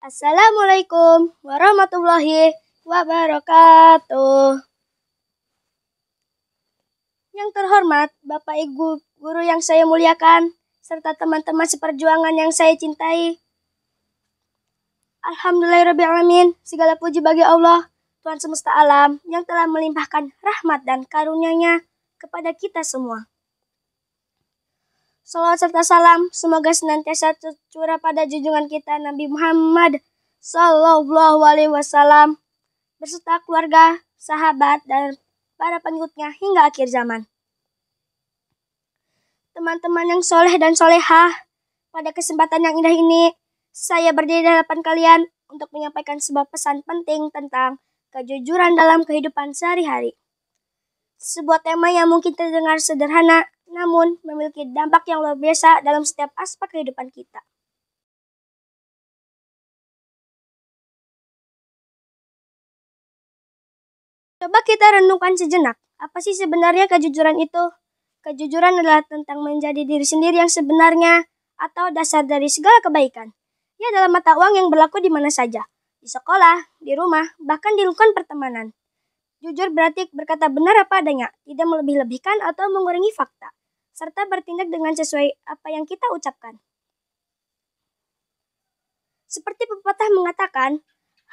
Assalamualaikum warahmatullahi wabarakatuh. Yang terhormat Bapak Ibu Guru yang saya muliakan, serta teman-teman seperjuangan yang saya cintai. Alhamdulillahirrabbilalamin, segala puji bagi Allah, Tuhan semesta alam, yang telah melimpahkan rahmat dan karunia-Nya kepada kita semua. Salawat serta salam semoga senantiasa tercurah pada junjungan kita Nabi Muhammad Sallallahu Alaihi Wasallam beserta keluarga, sahabat, dan para pengikutnya hingga akhir zaman. Teman-teman yang soleh dan solehah, pada kesempatan yang indah ini, saya berdiri di hadapan kalian untuk menyampaikan sebuah pesan penting tentang kejujuran dalam kehidupan sehari-hari. Sebuah tema yang mungkin terdengar sederhana, namun memiliki dampak yang luar biasa dalam setiap aspek kehidupan kita. Coba kita renungkan sejenak, apa sih sebenarnya kejujuran itu? Kejujuran adalah tentang menjadi diri sendiri yang sebenarnya atau dasar dari segala kebaikan. Ya, dalam mata uang yang berlaku di mana saja, di sekolah, di rumah, bahkan di lingkungan pertemanan. Jujur berarti berkata benar apa adanya, tidak melebih-lebihkan atau mengurangi fakta, serta bertindak dengan sesuai apa yang kita ucapkan. Seperti pepatah mengatakan,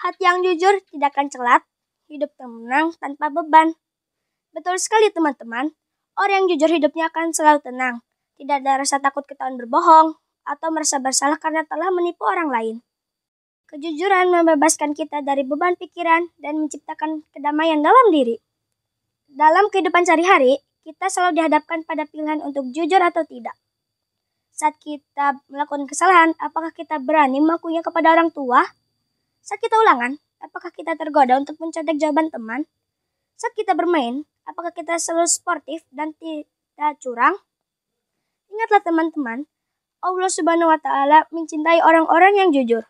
hati yang jujur tidak akan celat, hidup tenang tanpa beban. Betul sekali teman-teman, orang yang jujur hidupnya akan selalu tenang, tidak ada rasa takut ketahuan berbohong, atau merasa bersalah karena telah menipu orang lain. Kejujuran membebaskan kita dari beban pikiran dan menciptakan kedamaian dalam diri. Dalam kehidupan sehari-hari, kita selalu dihadapkan pada pilihan untuk jujur atau tidak. Saat kita melakukan kesalahan, apakah kita berani mengakuinya kepada orang tua? Saat kita ulangan, apakah kita tergoda untuk mencontek jawaban teman? Saat kita bermain, apakah kita selalu sportif dan tidak curang? Ingatlah teman-teman, Allah Subhanahu wa Ta'ala mencintai orang-orang yang jujur.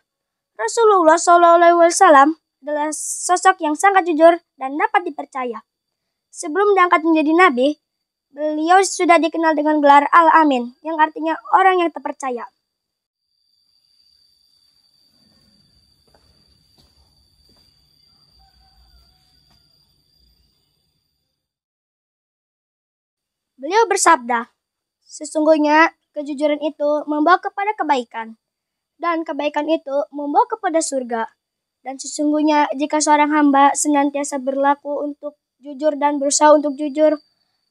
Rasulullah SAW adalah sosok yang sangat jujur dan dapat dipercaya. Sebelum diangkat menjadi nabi, beliau sudah dikenal dengan gelar Al-Amin, yang artinya orang yang terpercaya. Beliau bersabda, sesungguhnya kejujuran itu membawa kepada kebaikan, dan kebaikan itu membawa kepada surga. Dan sesungguhnya jika seorang hamba senantiasa berlaku untuk jujur dan berusaha untuk jujur,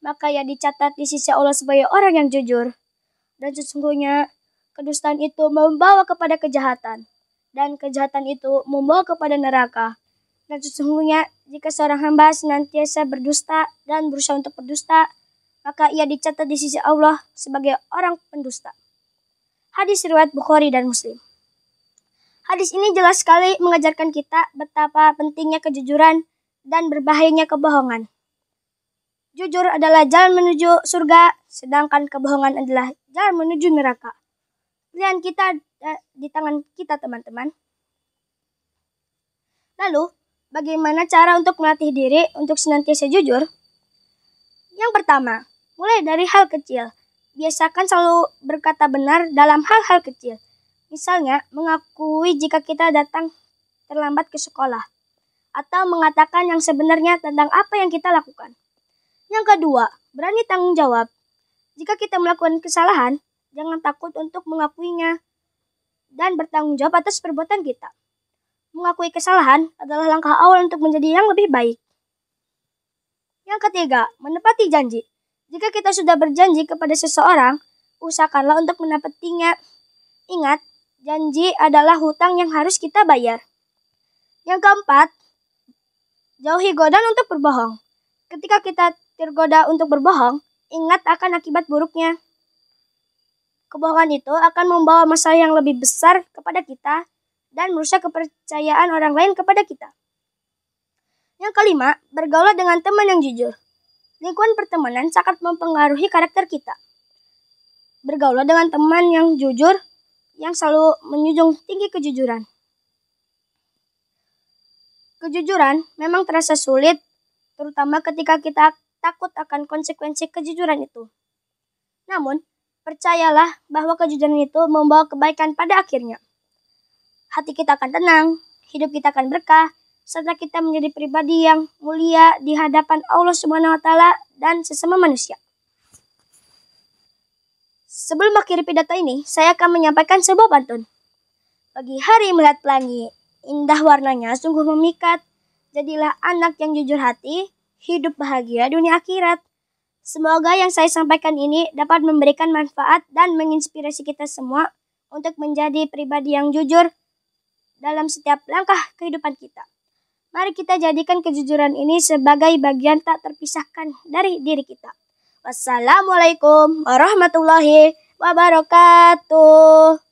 maka ia dicatat di sisi Allah sebagai orang yang jujur. Dan sesungguhnya kedustaan itu membawa kepada kejahatan, dan kejahatan itu membawa kepada neraka. Dan sesungguhnya jika seorang hamba senantiasa berdusta dan berusaha untuk berdusta, maka ia dicatat di sisi Allah sebagai orang pendusta. Hadis riwayat Bukhari dan Muslim. Hadis ini jelas sekali mengajarkan kita betapa pentingnya kejujuran dan berbahayanya kebohongan. Jujur adalah jalan menuju surga, sedangkan kebohongan adalah jalan menuju neraka. Pilihan kita di tangan kita, teman-teman. Lalu, bagaimana cara untuk melatih diri untuk senantiasa jujur? Yang pertama, mulai dari hal kecil. Biasakan selalu berkata benar dalam hal-hal kecil. Misalnya, mengakui jika kita datang terlambat ke sekolah, atau mengatakan yang sebenarnya tentang apa yang kita lakukan. Yang kedua, berani tanggung jawab. Jika kita melakukan kesalahan, jangan takut untuk mengakuinya dan bertanggung jawab atas perbuatan kita. Mengakui kesalahan adalah langkah awal untuk menjadi yang lebih baik. Yang ketiga, menepati janji. Jika kita sudah berjanji kepada seseorang, usahakanlah untuk menepatinya. Ingat, janji adalah hutang yang harus kita bayar. Yang keempat, jauhi godaan untuk berbohong. Ketika kita tergoda untuk berbohong, ingat akan akibat buruknya. Kebohongan itu akan membawa masalah yang lebih besar kepada kita dan merusak kepercayaan orang lain kepada kita. Yang kelima, bergaul dengan teman yang jujur. Lingkungan pertemanan sangat mempengaruhi karakter kita. Bergaul dengan teman yang jujur, yang selalu menjunjung tinggi kejujuran. Kejujuran memang terasa sulit, terutama ketika kita takut akan konsekuensi kejujuran itu. Namun, percayalah bahwa kejujuran itu membawa kebaikan pada akhirnya. hati kita akan tenang, hidup kita akan berkah, serta kita menjadi pribadi yang mulia di hadapan Allah Subhanahu wa taala dan sesama manusia. Sebelum akhiri pidato ini, saya akan menyampaikan sebuah pantun. Pagi hari melihat pelangi, indah warnanya sungguh memikat. Jadilah anak yang jujur hati, hidup bahagia dunia akhirat. Semoga yang saya sampaikan ini dapat memberikan manfaat dan menginspirasi kita semua untuk menjadi pribadi yang jujur dalam setiap langkah kehidupan kita. Mari kita jadikan kejujuran ini sebagai bagian tak terpisahkan dari diri kita. Wassalamualaikum warahmatullahi wabarakatuh.